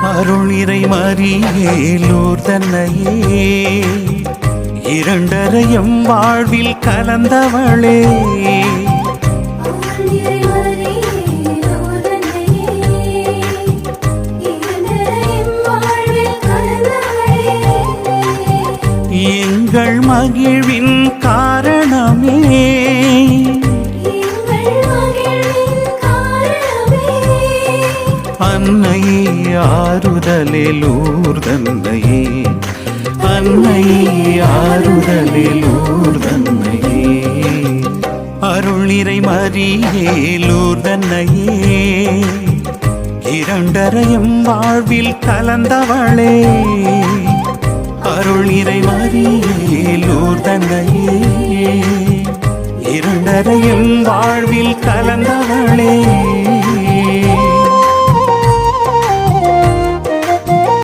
அருளிறை மறியே லூர்தன்னையே இரண்டரையும் வாழ்வில் கலந்தவளே எங்கள் மகிழ்வின் காரணமே அன்னையே ஆறுதலே லூர்தன்னையே அன்னையே ஆறுதலே லூர்தன்னையே அருள்நிறை மறியே லூர்தன்னையே இரண்டரையும் வாழ்வில் கலந்தவளே அருள்நிறை மறியே லூர்தன்னையே இரண்டரையும் வாழ்வில் கலந்தவளே